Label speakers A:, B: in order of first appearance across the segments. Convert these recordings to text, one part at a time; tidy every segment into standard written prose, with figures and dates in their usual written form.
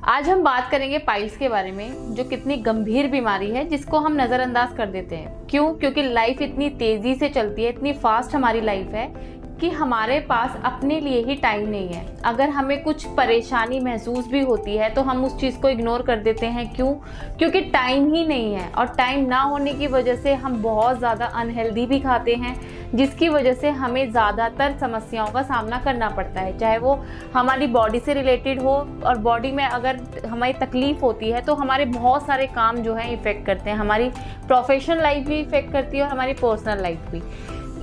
A: आज हम बात करेंगे पाइल्स के बारे में, जो कितनी गंभीर बीमारी है जिसको हम नज़रअंदाज कर देते हैं। क्यों? क्योंकि लाइफ इतनी तेज़ी से चलती है, इतनी फास्ट हमारी लाइफ है कि हमारे पास अपने लिए ही टाइम नहीं है। अगर हमें कुछ परेशानी महसूस भी होती है तो हम उस चीज़ को इग्नोर कर देते हैं। क्यों? क्योंकि टाइम ही नहीं है, और टाइम ना होने की वजह से हम बहुत ज़्यादा अनहेल्दी भी खाते हैं, जिसकी वजह से हमें ज़्यादातर समस्याओं का सामना करना पड़ता है। चाहे वो हमारी बॉडी से रिलेटेड हो, और बॉडी में अगर हमारी तकलीफ़ होती है तो हमारे बहुत सारे काम जो हैं इफ़ेक्ट करते हैं। हमारी प्रोफेशनल लाइफ भी इफ़ेक्ट करती है और हमारी पर्सनल लाइफ भी।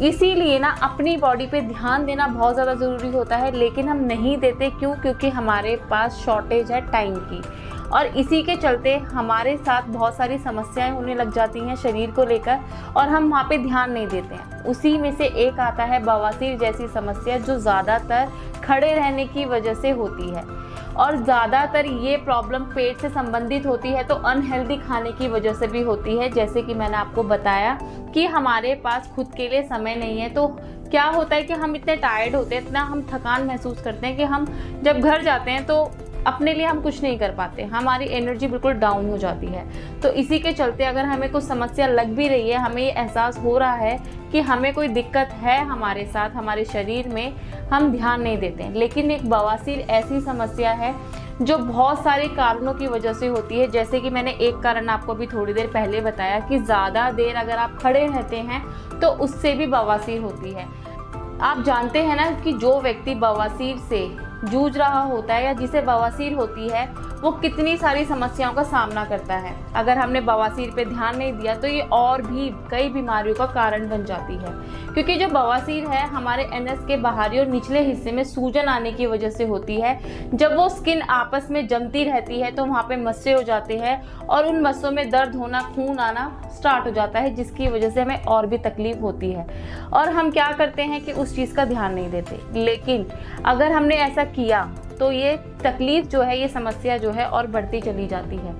A: इसीलिए ना अपनी बॉडी पे ध्यान देना बहुत ज़्यादा ज़रूरी होता है, लेकिन हम नहीं देते। क्यों? क्योंकि हमारे पास शॉर्टेज है टाइम की, और इसी के चलते हमारे साथ बहुत सारी समस्याएं होने लग जाती हैं शरीर को लेकर, और हम वहाँ पे ध्यान नहीं देते हैं। उसी में से एक आता है बवासीर जैसी समस्या, जो ज़्यादातर खड़े रहने की वजह से होती है, और ज़्यादातर ये प्रॉब्लम पेट से संबंधित होती है, तो अनहेल्दी खाने की वजह से भी होती है। जैसे कि मैंने आपको बताया कि हमारे पास खुद के लिए समय नहीं है, तो क्या होता है कि हम इतने टायर्ड होते हैं, इतना हम थकान महसूस करते हैं कि हम जब घर जाते हैं तो अपने लिए हम कुछ नहीं कर पाते, हमारी एनर्जी बिल्कुल डाउन हो जाती है। तो इसी के चलते अगर हमें कुछ समस्या लग भी रही है, हमें ये एहसास हो रहा है कि हमें कोई दिक्कत है हमारे साथ, हमारे शरीर में, हम ध्यान नहीं देते हैं। लेकिन एक बवासीर ऐसी समस्या है जो बहुत सारे कारणों की वजह से होती है। जैसे कि मैंने एक कारण आपको भी थोड़ी देर पहले बताया कि ज़्यादा देर अगर आप खड़े रहते हैं तो उससे भी बवासीर होती है। आप जानते हैं ना कि जो व्यक्ति बवासीर से जूझ रहा होता है या जिसे बवासीर होती है, वो कितनी सारी समस्याओं का सामना करता है। अगर हमने बवासीर पे ध्यान नहीं दिया तो ये और भी कई बीमारियों का कारण बन जाती है। क्योंकि जो बवासीर है हमारे एनएस के बाहरी और निचले हिस्से में सूजन आने की वजह से होती है। जब वो स्किन आपस में जमती रहती है तो वहाँ पे मस्से हो जाते हैं, और उन मस्सों में दर्द होना, खून आना स्टार्ट हो जाता है, जिसकी वजह से हमें और भी तकलीफ होती है। और हम क्या करते हैं कि उस चीज़ का ध्यान नहीं देते। लेकिन अगर हमने ऐसा किया तो ये तकलीफ जो है, ये समस्या जो है और बढ़ती चली जाती है।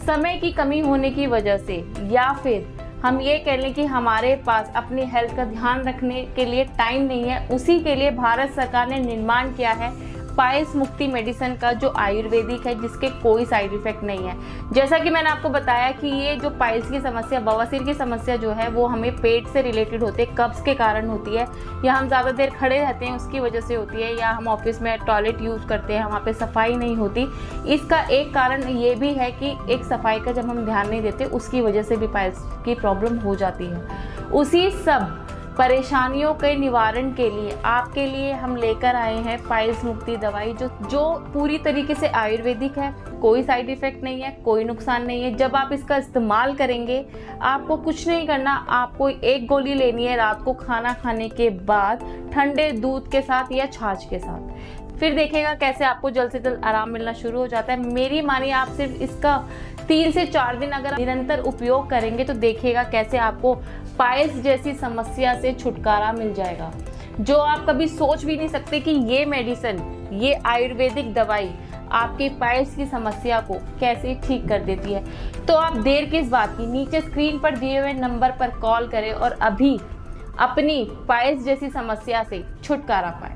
A: समय की कमी होने की वजह से, या फिर हम ये कह लें कि हमारे पास अपनी हेल्थ का ध्यान रखने के लिए टाइम नहीं है। उसी के लिए भारत सरकार ने निर्माण किया है पाइल्स मुक्ति मेडिसिन का, जो आयुर्वेदिक है, जिसके कोई साइड इफेक्ट नहीं है। जैसा कि मैंने आपको बताया कि ये जो पाइल्स की समस्या, बवासीर की समस्या जो है, वो हमें पेट से रिलेटेड होती है, कब्ज के कारण होती है, या हम ज़्यादा देर खड़े रहते हैं उसकी वजह से होती है, या हम ऑफिस में टॉयलेट यूज़ करते हैं, वहाँ पे सफाई नहीं होती। इसका एक कारण ये भी है कि एक सफाई का जब हम ध्यान नहीं देते, उसकी वजह से भी पाइल्स की प्रॉब्लम हो जाती है। उसी सब परेशानियों के निवारण के लिए आपके लिए हम लेकर आए हैं पाइल्स मुक्ति दवाई, जो पूरी तरीके से आयुर्वेदिक है। कोई साइड इफ़ेक्ट नहीं है, कोई नुकसान नहीं है। जब आप इसका इस्तेमाल करेंगे, आपको कुछ नहीं करना, आपको एक गोली लेनी है रात को खाना खाने के बाद, ठंडे दूध के साथ या छाछ के साथ। फिर देखिएगा कैसे आपको जल्द से जल्द आराम मिलना शुरू हो जाता है। मेरी मानिए, आप सिर्फ इसका 3 से 4 दिन अगर निरंतर उपयोग करेंगे तो देखिएगा कैसे आपको पाइल्स जैसी समस्या से छुटकारा मिल जाएगा, जो आप कभी सोच भी नहीं सकते कि ये मेडिसिन, ये आयुर्वेदिक दवाई आपकी पाइल्स की समस्या को कैसे ठीक कर देती है। तो आप देर किस बात की, नीचे स्क्रीन पर दिए हुए नंबर पर कॉल करें और अभी अपनी पाइल्स जैसी समस्या से छुटकारा पाएं।